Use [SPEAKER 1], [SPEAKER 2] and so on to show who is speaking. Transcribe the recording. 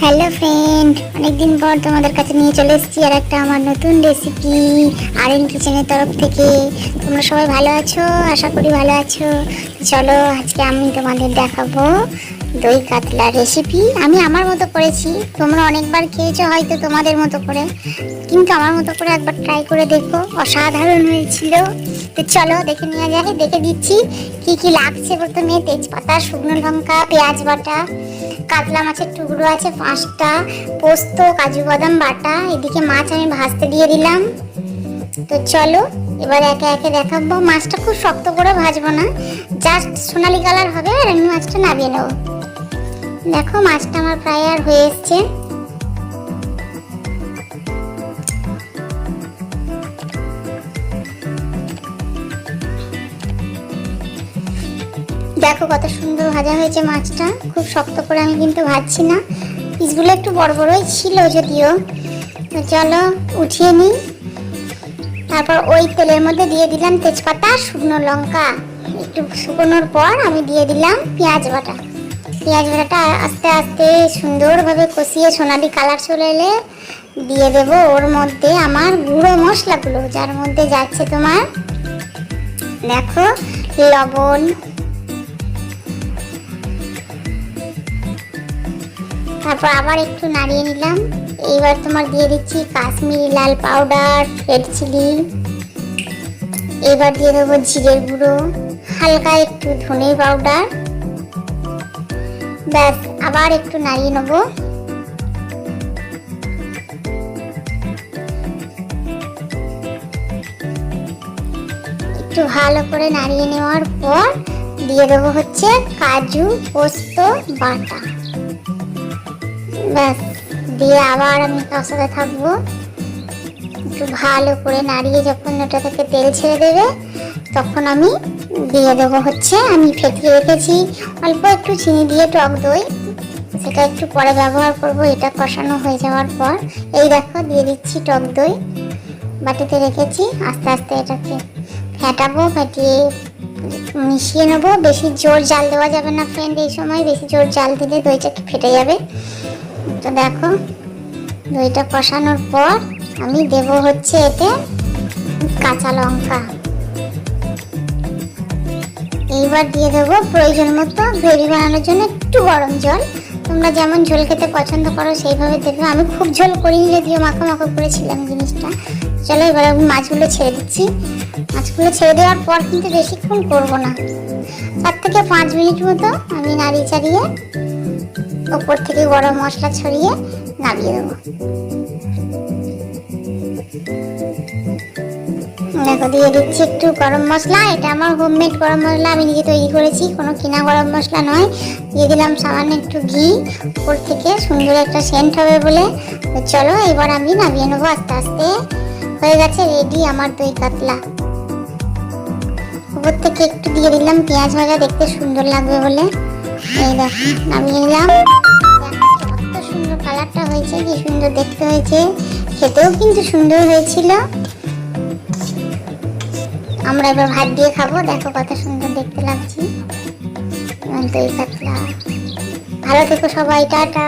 [SPEAKER 1] Hello friend, অনেকদিন পর তোমাদের কাছে নিয়ে চলে এসেছি আর একটা আমার নতুন রেসিপি আরএন কিচেনের তরফ থেকে। তোমরা সবাই ভালো আছো? আশা করি ভালো আছো। চলো আজকে আমি তোমাদের দেখাবো দই কাতলা রেসিপি। আমি আমার মতো করেছি, তোমরা অনেকবার খেয়েছো হয়তো তোমাদের মতো করে, কিন্তু আমার মতো করে একবার ট্রাই করে দেখো, অসাধারণ হয়েছিল। তো চলো দেখে নিয়ে যাই, দেখে দিচ্ছি কি কি লাগছে। প্রথমে তেজপাতা, শুকনো লঙ্কা, পেঁয়াজ বাটা, কাতলা মাছের টুকরো আছে 5টা, পোস্ত, কাজু বাদাম বাটা, এদিকে মাছ আমি ভাজতে দিয়ে দিলাম। তো চলো এবার একে একে দেখাবো। মাছটা খুব শক্ত করে ভাজবো না, জাস্ট সোনালি কালার হবে আর আমি মাছটা নামিয়ে নেবো। দেখো মাছটা আমার প্রায় আর হয়ে এসছে। দেখো কত সুন্দর ভাজা হয়েছে মাছটা, খুব শক্ত করে আমি কিন্তু ভাজছি না, পিসগুলো একটু বড় বড়ই ছিল যদিও। তো চলো উঠিয়ে নিই। তারপর ওই তেলের মধ্যে দিয়ে দিলাম তেজপাতা, শুকনো লঙ্কা, একটু শুকনোর পর আমি দিয়ে দিলাম পেঁয়াজ বাটা। পেঁয়াজ বাটাটা আস্তে আস্তে সুন্দরভাবে কষিয়ে সোনালি কালার চলে এলে দিয়ে দেব ওর মধ্যে আমার গুঁড়ো মশলাগুলো, যার মধ্যে যাচ্ছে তোমার দেখো লবণ, তারপর আবার একটু নাড়িয়ে নিলাম। এইবার তোমার দিয়ে দিচ্ছি কাশ্মীরি লাল পাউডার, রেড চিলি, এবার দিয়ে দেবো জিরের গুঁড়ো, হালকা একটু ধনে পাউডার, ব্যাস আবার একটু নাড়িয়ে নেব। একটু ভালো করে নাড়িয়ে নেওয়ার পর দিয়ে দেবো হচ্ছে কাজু পোস্ত বাটা, ব্যাস দিয়ে আবার আমি কষাতে থাকবো। একটু ভালো করে নাড়িয়ে যখন ওটা থেকে তেল ছেড়ে দেবে তখন আমি দিয়ে দেবো হচ্ছে আমি ফেটিয়ে রেখেছি অল্প একটু চিনি দিয়ে টক দই, সেটা একটু পরে ব্যবহার করব এটা কষানো হয়ে যাওয়ার পর। এই দেখো দিয়ে দিচ্ছি টক দই, বাটিতে রেখেছি। আস্তে আস্তে এটাকে ফেটাবো, ফেটিয়ে মিশিয়ে নেবো। বেশি জোর জাল দেওয়া যাবে না ফ্রেন্ড, এই সময় বেশি জোর জাল দিলে দইটা ফেটে যাবে। তো দেখো দইটা কষানোর পর আমি দেব হচ্ছে এতে কাঁচা লঙ্কা, এইবার দিয়ে দেবো প্রয়োজন মতো গ্রেভি বানানোর জন্য একটু গরম জল। তোমরা যেমন ঝোল খেতে পছন্দ করো সেইভাবে দেবে, আমি খুব ঝোল করিনি যদিও মাখো মাখো করেছিলাম জিনিসটা। চলো এবার আমি মাছগুলো ছেড়ে দিচ্ছি। মাছগুলো ছেড়ে দেওয়ার পর কিন্তু বেশিক্ষণ করবো না, 4 থেকে 5 মিনিট মতো আমি নাড়িয়ে চাড়িয়ে ওপর থেকে গরম মশলা ছড়িয়ে নামিয়ে দেবো। দেখো দিয়ে দিচ্ছি একটু গরম মশলা, এটা আমার হোমমেড গরম মশলা, আমি নিজে তৈরি করেছি, কোনো কিনা গরম মশলা নয়। দিয়ে দিলাম সামান্য একটু ঘি ওপর থেকে, সুন্দর একটা সেন্ট হবে বলে। তো চলো এবার আমি নামিয়ে নেবো আস্তে আস্তে। হয়ে গেছে রেডি আমার দই কাতলা। উপর থেকে একটু দিয়ে দিলাম পেঁয়াজ ভাজা, দেখতে সুন্দর লাগবে বলে। এই দেখো নামিয়ে নিলাম। কত সুন্দর কালারটা হয়েছে, কি সুন্দর দেখতে হয়েছে, খেতেও কিন্তু সুন্দর হয়েছিল। আমরা এবার ভাত দিয়ে খাবো, দেখো কত সুন্দর দেখতে লাগছে দই কাতলা। ভালো থেকো সবাই, টাটা।